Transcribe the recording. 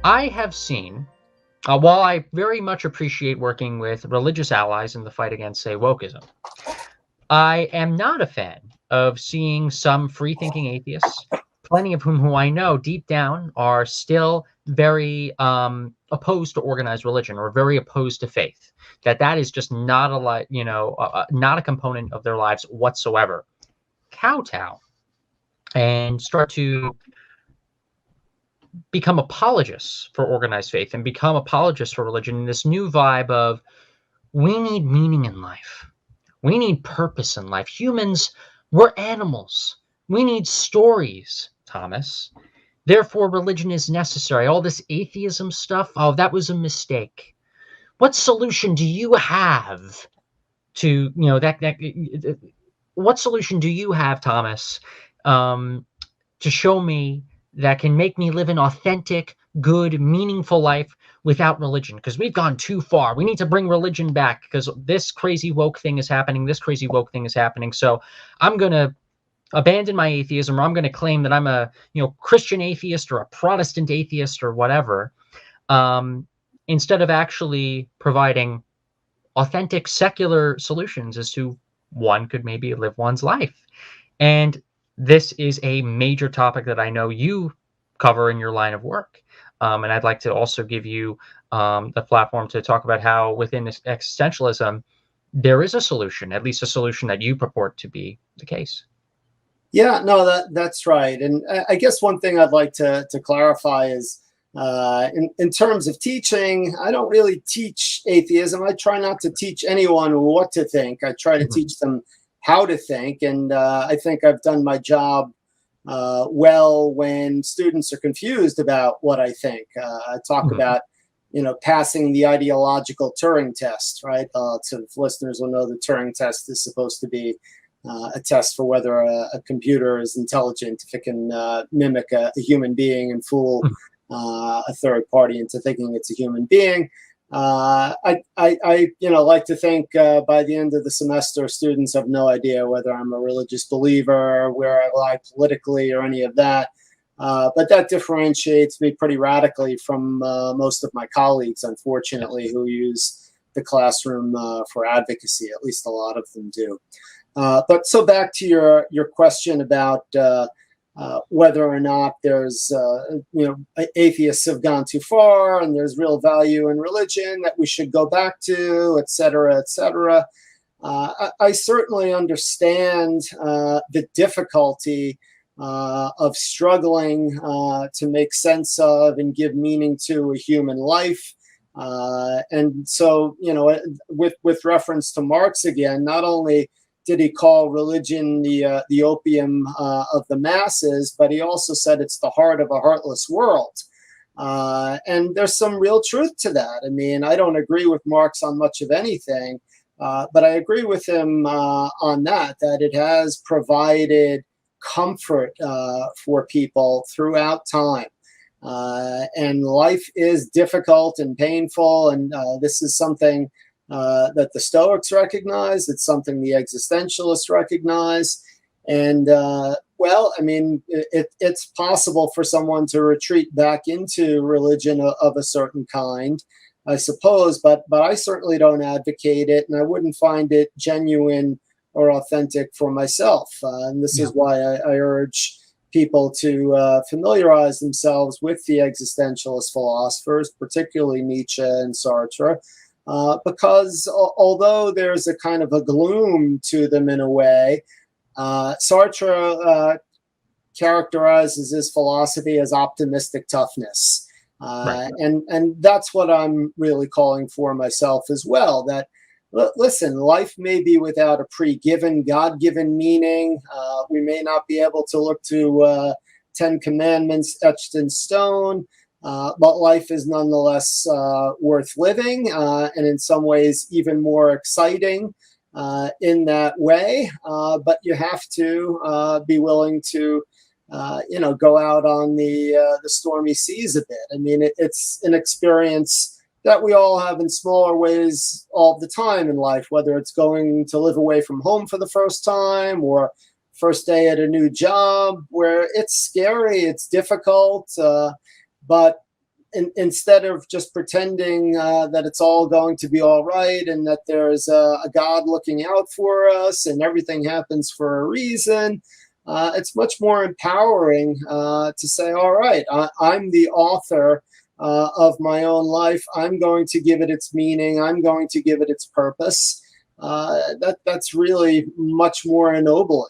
I have seen, while I very much appreciate working with religious allies in the fight against, say, wokeism, I am not a fan of seeing some free-thinking atheists, plenty of who I know deep down are still very opposed to organized religion or very opposed to faith. That is just not not a component of their lives whatsoever. Kowtow and start to become apologists for organized faith and become apologists for religion in this new vibe of we need meaning in life. We need purpose in life. Humans, we're animals. We need stories, Thomas. Therefore, religion is necessary. All this atheism stuff, oh, that was a mistake. What solution do you have to, what solution do you have, Thomas, to show me that can make me live an authentic, good, meaningful life without religion? Because we've gone too far. We need to bring religion back because this crazy woke thing is happening. This crazy woke thing is happening. So I'm going to abandon my atheism, or I'm going to claim that I'm a Christian atheist or a Protestant atheist or whatever, instead of actually providing authentic secular solutions as to one could maybe live one's life. And this is a major topic that I know you cover in your line of work. And I'd like to also give you the platform to talk about how within this existentialism, there is a solution, at least a solution that you purport to be the case. Yeah, no, that's right. And I guess one thing I'd like to clarify is in terms of teaching, I don't really teach atheism. I try not to teach anyone what to think. I try to teach them how to think. And I think I've done my job well when students are confused about what I think. I talk about, passing the ideological Turing test, right? So if listeners will know, the Turing test is supposed to be a test for whether a computer is intelligent, if it can mimic a human being and fool a third party into thinking it's a human being. I like to think by the end of the semester, students have no idea whether I'm a religious believer, where I lie politically, or any of that. But that differentiates me pretty radically from most of my colleagues, unfortunately, who use the classroom for advocacy. At least a lot of them do. But so back to your question about whether or not there's, atheists have gone too far and there's real value in religion that we should go back to, et cetera, et cetera. I certainly understand the difficulty of struggling to make sense of and give meaning to a human life. And so, with reference to Marx again, not only did he call religion the opium of the masses, but he also said it's the heart of a heartless world. And there's some real truth to that. I mean, I don't agree with Marx on much of anything, but I agree with him on that it has provided comfort for people throughout time. And life is difficult and painful, and this is something that the Stoics recognize. It's something the existentialists recognize. And, it's possible for someone to retreat back into religion of a certain kind, I suppose, but I certainly don't advocate it, and I wouldn't find it genuine or authentic for myself. And this is why I urge people to familiarize themselves with the existentialist philosophers, particularly Nietzsche and Sartre, because although there's a kind of a gloom to them in a way, Sartre characterizes his philosophy as optimistic toughness. Right. And that's what I'm really calling for myself as well, that, listen, life may be without a pre-given, God-given meaning. We may not be able to look to 10 commandments etched in stone, but life is nonetheless worth living, and in some ways even more exciting in that way. But you have to be willing to, go out on the stormy seas a bit. I mean, it's an experience that we all have in smaller ways all the time in life, whether it's going to live away from home for the first time or first day at a new job, where it's scary, it's difficult, but instead of just pretending that it's all going to be all right and that there's a God looking out for us and everything happens for a reason, it's much more empowering to say, all right, I'm the author of my own life. I'm going to give it its meaning. I'm going to give it its purpose. That's really much more ennobling.